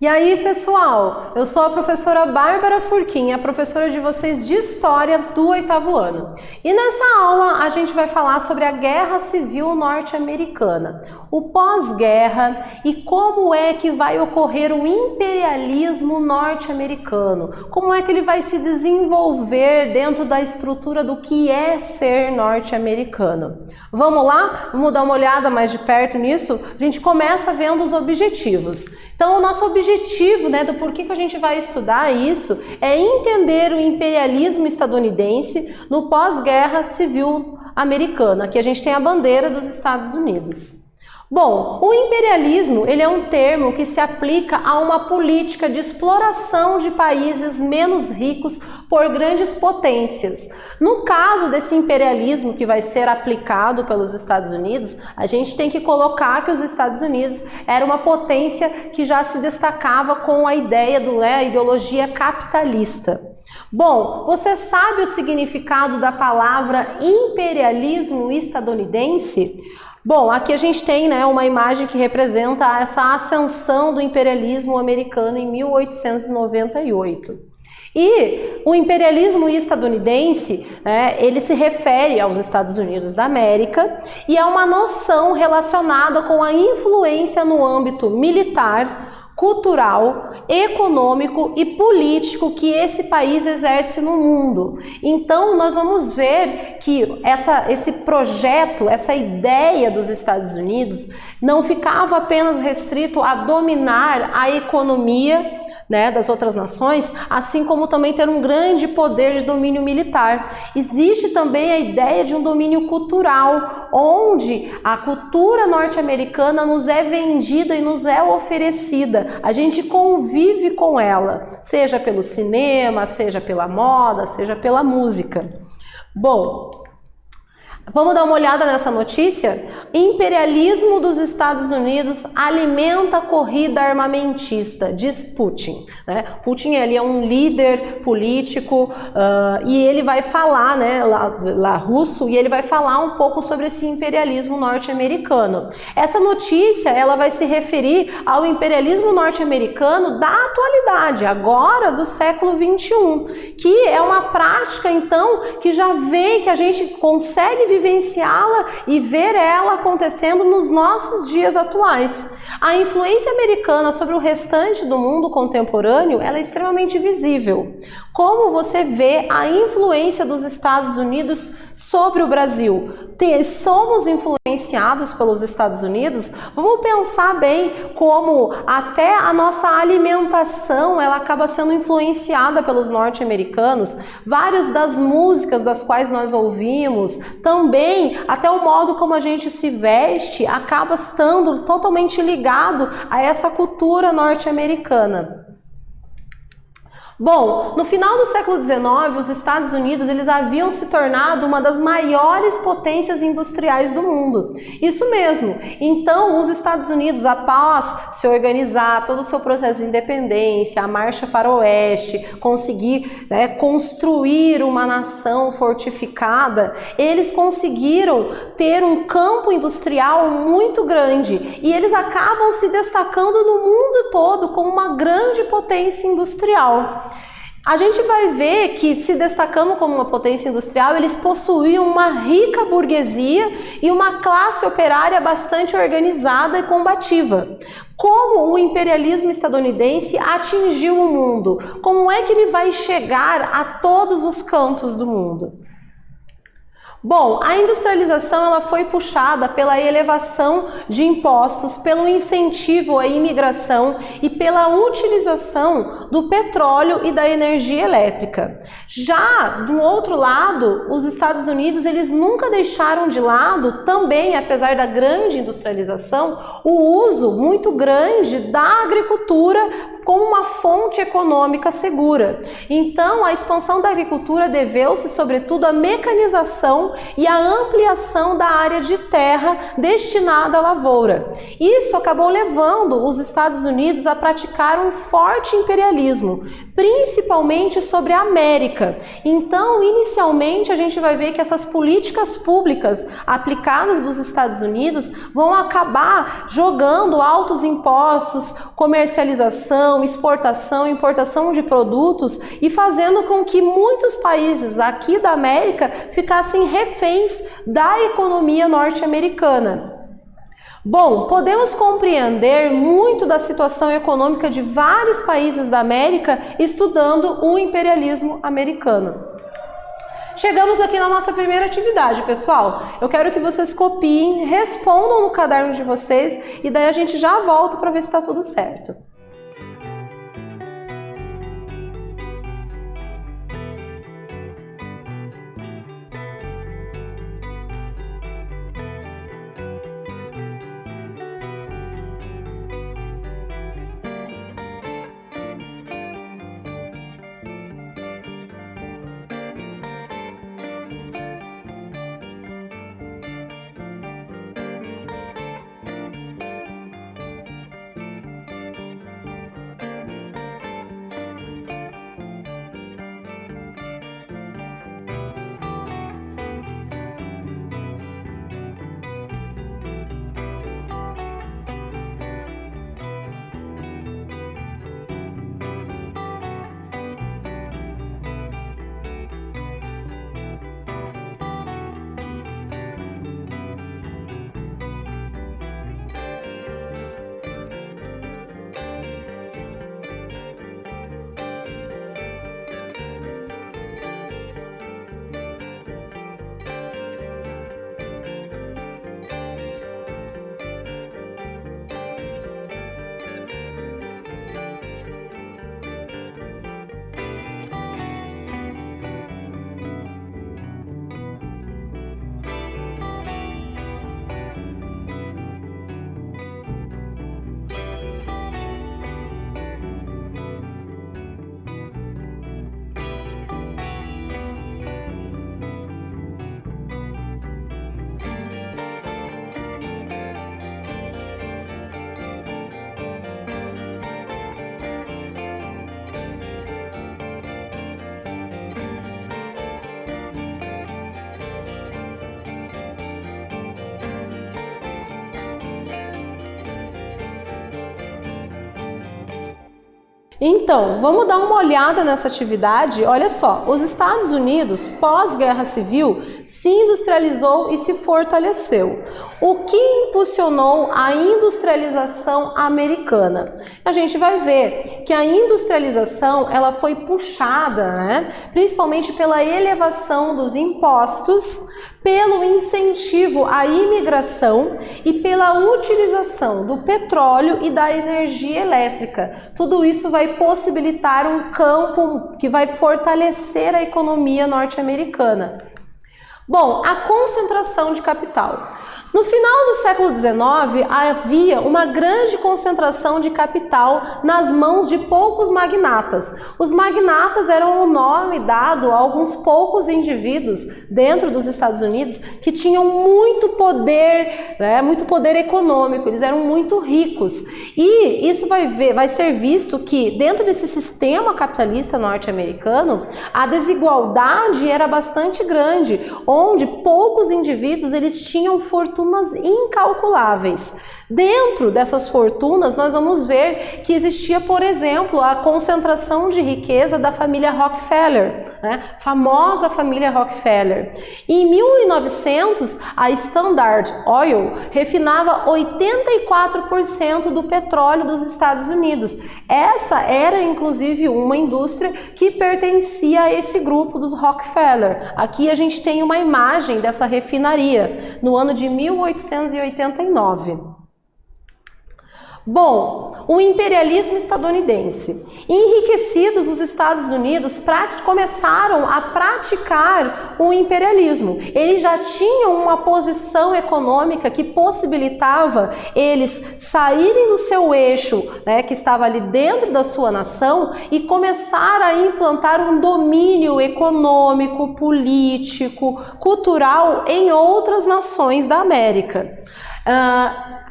E aí, pessoal, eu sou a professora Bárbara Furquim, a professora de vocês de História do 8º ano. E nessa aula a gente vai falar sobre a Guerra Civil Norte-Americana, o pós-guerra e como é que vai ocorrer o imperialismo norte-americano, como é que ele vai se desenvolver dentro da estrutura do que é ser norte-americano. Vamos lá? Vamos dar uma olhada mais de perto nisso? A gente começa vendo os objetivos. Então, o nosso objetivo, do porquê que a gente vai estudar isso, é entender o imperialismo estadunidense no pós-guerra civil americana. Aqui a gente tem a bandeira dos Estados Unidos. Bom, o imperialismo, ele é um termo que se aplica a uma política de exploração de países menos ricos por grandes potências. No caso desse imperialismo que vai ser aplicado pelos Estados Unidos, a gente tem que colocar que os Estados Unidos era uma potência que já se destacava com a ideia a ideologia capitalista. Bom, você sabe o significado da palavra imperialismo estadunidense? Bom, aqui a gente tem uma imagem que representa essa ascensão do imperialismo americano em 1898. E o imperialismo estadunidense, ele se refere aos Estados Unidos da América e é uma noção relacionada com a influência no âmbito militar, cultural, econômico e político que esse país exerce no mundo. Então, nós vamos ver que esse projeto, essa ideia dos Estados Unidos não ficava apenas restrito a dominar a economia das outras nações, assim como também ter um grande poder de domínio militar. Existe também a ideia de um domínio cultural, onde a cultura norte-americana nos é vendida e nos é oferecida. A gente convive com ela, seja pelo cinema, seja pela moda, seja pela música. Bom, vamos dar uma olhada nessa notícia? Imperialismo dos Estados Unidos alimenta a corrida armamentista, diz Putin. Putin ele é um líder político e ele vai falar, lá russo, e ele vai falar um pouco sobre esse imperialismo norte-americano. Essa notícia ela vai se referir ao imperialismo norte-americano da atualidade, agora do século XXI, que é uma prática então que já vem, que a gente consegue vivenciá-la e ver ela acontecendo nos nossos dias atuais. A influência americana sobre o restante do mundo contemporâneo, ela é extremamente visível. Como você vê a influência dos Estados Unidos sobre o Brasil? Somos influenciados pelos Estados Unidos? Vamos pensar bem como até a nossa alimentação ela acaba sendo influenciada pelos norte-americanos. Várias das músicas das quais nós ouvimos, também até o modo como a gente se veste acaba estando totalmente ligado a essa cultura norte-americana. Bom, no final do século XIX, os Estados Unidos eles haviam se tornado uma das maiores potências industriais do mundo. Isso mesmo. Então, os Estados Unidos, após se organizar, todo o seu processo de independência, a marcha para o oeste, conseguir construir uma nação fortificada, eles conseguiram ter um campo industrial muito grande e eles acabam se destacando no mundo todo como uma grande potência industrial. A gente vai ver que, se destacando como uma potência industrial, eles possuíam uma rica burguesia e uma classe operária bastante organizada e combativa. Como o imperialismo estadunidense atingiu o mundo? Como é que ele vai chegar a todos os cantos do mundo? Bom, a industrialização ela foi puxada pela elevação de impostos, pelo incentivo à imigração e pela utilização do petróleo e da energia elétrica. Já do outro lado, os Estados Unidos eles nunca deixaram de lado também, apesar da grande industrialização, o uso muito grande da agricultura como uma fonte econômica segura. Então, a expansão da agricultura deveu-se, sobretudo, à mecanização e à ampliação da área de terra destinada à lavoura. Isso acabou levando os Estados Unidos a praticar um forte imperialismo, principalmente sobre a América. Então, inicialmente, a gente vai ver que essas políticas públicas aplicadas dos Estados Unidos vão acabar jogando altos impostos, comercialização, produção, exportação, importação de produtos e fazendo com que muitos países aqui da América ficassem reféns da economia norte-americana. Bom, podemos compreender muito da situação econômica de vários países da América estudando o imperialismo americano. Chegamos aqui na nossa primeira atividade, pessoal. Eu quero que vocês copiem, respondam no caderno de vocês e daí a gente já volta para ver se está tudo certo. Então, vamos dar uma olhada nessa atividade. Olha só, os Estados Unidos, pós-Guerra Civil, se industrializou e se fortaleceu. O que impulsionou a industrialização americana? A gente vai ver que a industrialização ela foi puxada, principalmente pela elevação dos impostos, pelo incentivo à imigração e pela utilização do petróleo e da energia elétrica. Tudo isso vai possibilitar um campo que vai fortalecer a economia norte-americana. Bom, a concentração de capital. No final do século XIX, havia uma grande concentração de capital nas mãos de poucos magnatas. Os magnatas eram o nome dado a alguns poucos indivíduos dentro dos Estados Unidos que tinham muito poder, muito poder econômico, eles eram muito ricos. E isso vai ser visto que dentro desse sistema capitalista norte-americano, a desigualdade era bastante grande, onde poucos indivíduos eles tinham fortunas incalculáveis. Dentro dessas fortunas, nós vamos ver que existia, por exemplo, a concentração de riqueza da família Rockefeller, famosa família Rockefeller. Em 1900, a Standard Oil refinava 84% do petróleo dos Estados Unidos. Essa era, inclusive, uma indústria que pertencia a esse grupo dos Rockefeller. Aqui a gente tem uma imagem dessa refinaria, no ano de 1889. Bom, o imperialismo estadunidense. Enriquecidos, os Estados Unidos começaram a praticar o imperialismo. Eles já tinham uma posição econômica que possibilitava eles saírem do seu eixo, que estava ali dentro da sua nação, e começar a implantar um domínio econômico, político, cultural em outras nações da América.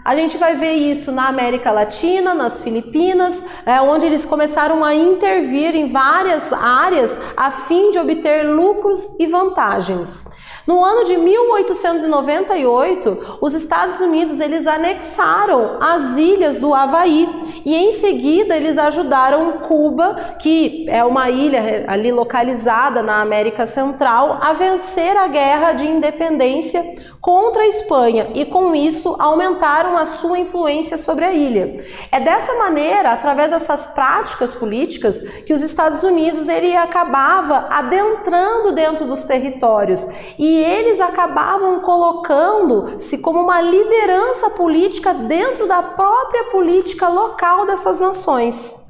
A gente vai ver isso na América Latina, nas Filipinas, onde eles começaram a intervir em várias áreas a fim de obter lucros e vantagens. No ano de 1898, os Estados Unidos eles anexaram as ilhas do Havaí e em seguida eles ajudaram Cuba, que é uma ilha ali localizada na América Central, a vencer a guerra de independência contra a Espanha e com isso aumentaram a sua influência sobre a ilha. É dessa maneira, através dessas práticas políticas, que os Estados Unidos ele acabava adentrando dentro dos territórios e eles acabavam colocando-se como uma liderança política dentro da própria política local dessas nações.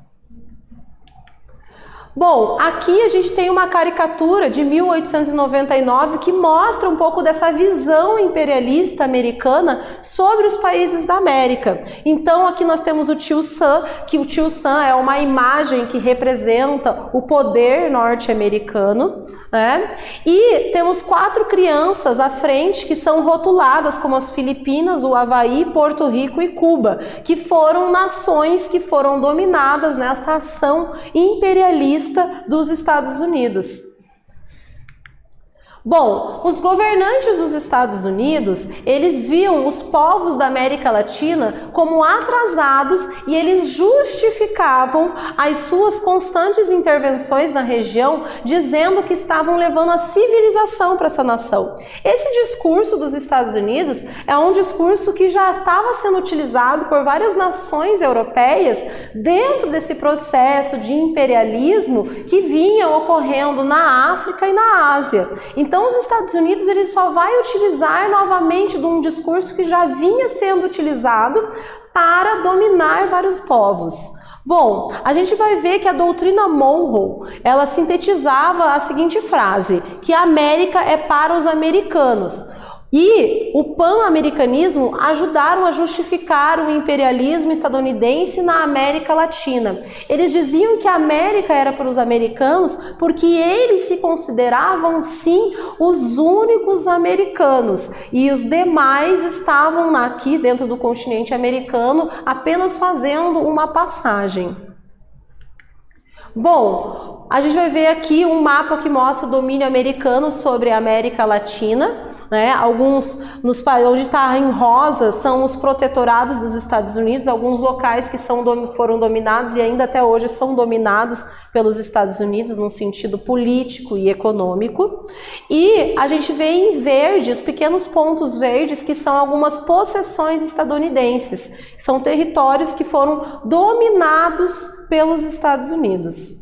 Bom, aqui a gente tem uma caricatura de 1899 que mostra um pouco dessa visão imperialista americana sobre os países da América. Então aqui nós temos o Tio Sam, que o Tio Sam é uma imagem que representa o poder norte-americano, né? E temos 4 crianças à frente que são rotuladas como as Filipinas, o Havaí, Porto Rico e Cuba, que foram nações que foram dominadas nessa ação imperialista dos Estados Unidos. Bom, os governantes dos Estados Unidos, eles viam os povos da América Latina como atrasados e eles justificavam as suas constantes intervenções na região, dizendo que estavam levando a civilização para essa nação. Esse discurso dos Estados Unidos é um discurso que já estava sendo utilizado por várias nações europeias dentro desse processo de imperialismo que vinha ocorrendo na África e na Ásia. Então, os Estados Unidos ele só vai utilizar novamente de um discurso que já vinha sendo utilizado para dominar vários povos. Bom, a gente vai ver que a doutrina Monroe, ela sintetizava a seguinte frase, que a América é para os americanos. E o pan-americanismo ajudaram a justificar o imperialismo estadunidense na América Latina. Eles diziam que a América era para os americanos porque eles se consideravam, sim, os únicos americanos. E os demais estavam aqui dentro do continente americano apenas fazendo uma passagem. Bom, a gente vai ver aqui um mapa que mostra o domínio americano sobre a América Latina. Alguns, onde está em rosa, são os protetorados dos Estados Unidos, alguns locais que foram dominados e ainda até hoje são dominados pelos Estados Unidos no sentido político e econômico. E a gente vê em verde, os pequenos pontos verdes, que são algumas possessões estadunidenses, são territórios que foram dominados pelos Estados Unidos.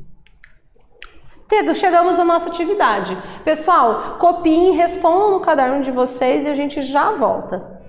Chegamos à nossa atividade. Pessoal, copiem, respondam no caderno de vocês e a gente já volta.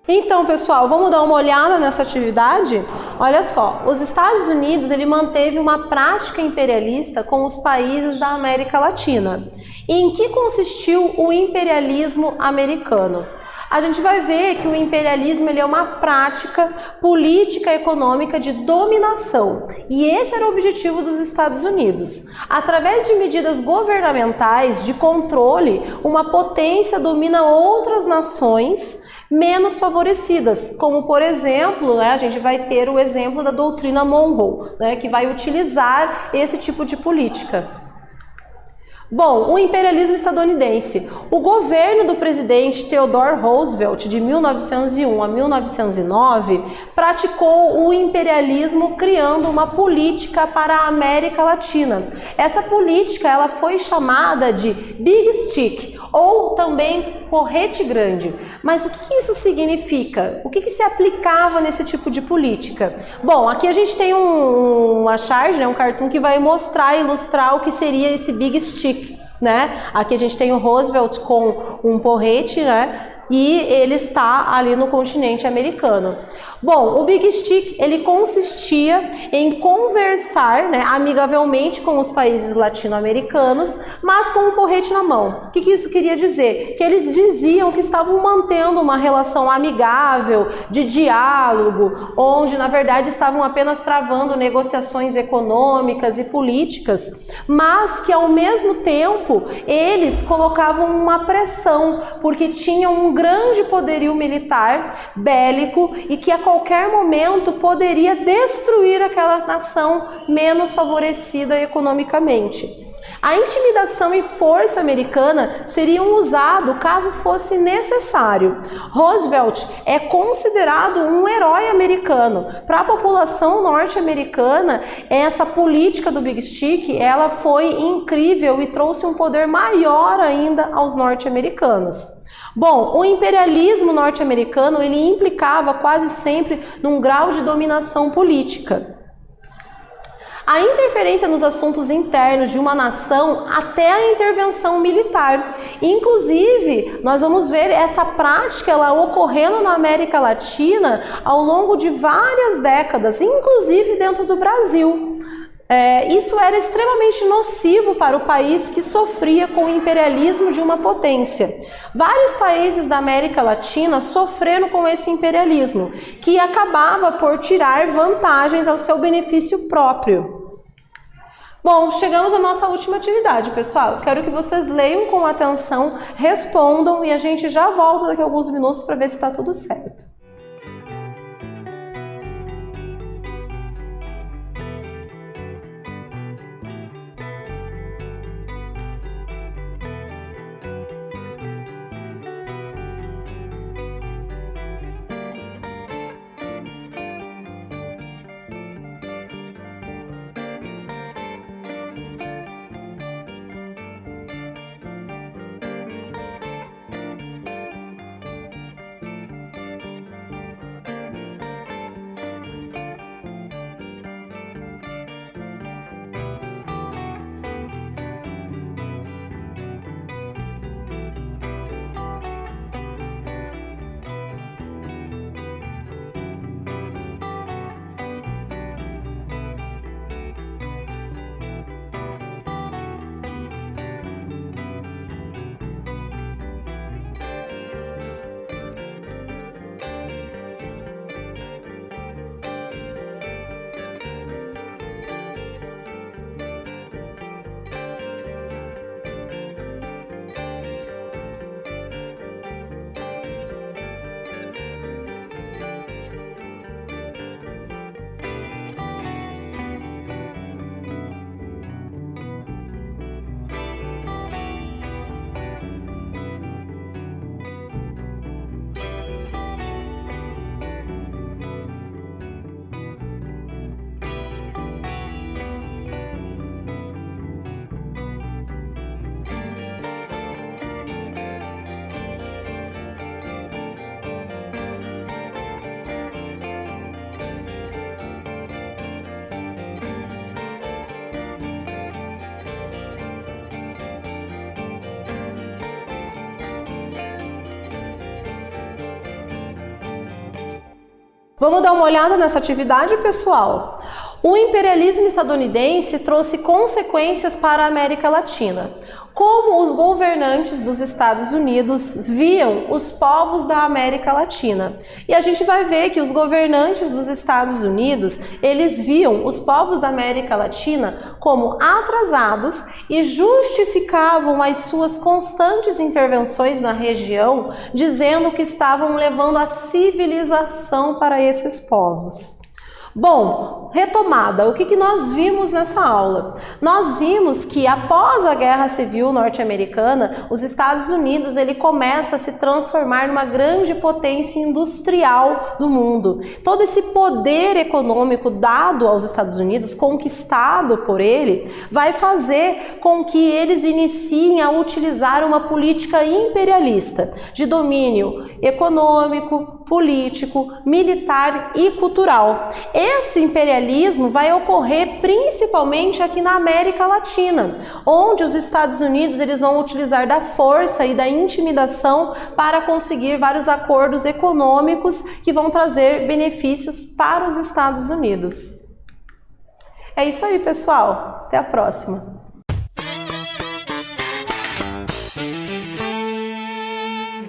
Então, pessoal, vamos dar uma olhada nessa atividade? Olha só, os Estados Unidos ele manteve uma prática imperialista com os países da América Latina. E em que consistiu o imperialismo americano? A gente vai ver que o imperialismo ele é uma prática política e econômica de dominação. E esse era o objetivo dos Estados Unidos. Através de medidas governamentais de controle, uma potência domina outras nações menos favorecidas, como por exemplo, a gente vai ter o exemplo da doutrina Monroe, que vai utilizar esse tipo de política. Bom, o imperialismo estadunidense. O governo do presidente Theodore Roosevelt, de 1901 a 1909, praticou o imperialismo criando uma política para a América Latina. Essa política ela foi chamada de Big Stick, ou também porrete grande. Mas o que isso significa? O que se aplicava nesse tipo de política? Bom, aqui a gente tem uma charge, um cartoon que vai mostrar e ilustrar o que seria esse Big Stick. Aqui a gente tem o Roosevelt com um porrete, e ele está ali no continente americano. Bom, o Big Stick ele consistia em conversar amigavelmente com os países latino-americanos, mas com um porrete na mão. O que isso queria dizer? Que eles diziam que estavam mantendo uma relação amigável, de diálogo, onde na verdade estavam apenas travando negociações econômicas e políticas, mas que ao mesmo tempo eles colocavam uma pressão, porque tinham um grande poderio militar, bélico, e que a qualquer momento poderia destruir aquela nação menos favorecida economicamente. A intimidação e força americana seriam usados caso fosse necessário. Roosevelt é considerado um herói americano. Para a população norte-americana, essa política do Big Stick, ela foi incrível e trouxe um poder maior ainda aos norte-americanos. Bom, o imperialismo norte-americano ele implicava quase sempre num grau de dominação política. A interferência nos assuntos internos de uma nação até a intervenção militar. Inclusive, nós vamos ver essa prática ela ocorrendo na América Latina ao longo de várias décadas, inclusive dentro do Brasil. Isso era extremamente nocivo para o país que sofria com o imperialismo de uma potência. Vários países da América Latina sofreram com esse imperialismo, que acabava por tirar vantagens ao seu benefício próprio. Bom, chegamos à nossa última atividade, pessoal. Quero que vocês leiam com atenção, respondam e a gente já volta daqui a alguns minutos para ver se está tudo certo. Vamos dar uma olhada nessa atividade, pessoal? O imperialismo estadunidense trouxe consequências para a América Latina. Como os governantes dos Estados Unidos viam os povos da América Latina. E a gente vai ver que os governantes dos Estados Unidos, eles viam os povos da América Latina como atrasados e justificavam as suas constantes intervenções na região, dizendo que estavam levando a civilização para esses povos. Bom, retomada, o que nós vimos nessa aula? Nós vimos que após a Guerra Civil Norte-Americana, os Estados Unidos ele começa a se transformar numa grande potência industrial do mundo. Todo esse poder econômico dado aos Estados Unidos, conquistado por ele, vai fazer com que eles iniciem a utilizar uma política imperialista de domínio econômico, político, militar e cultural. Esse imperialismo vai ocorrer principalmente aqui na América Latina, onde os Estados Unidos eles vão utilizar da força e da intimidação para conseguir vários acordos econômicos que vão trazer benefícios para os Estados Unidos. É isso aí, pessoal. Até a próxima.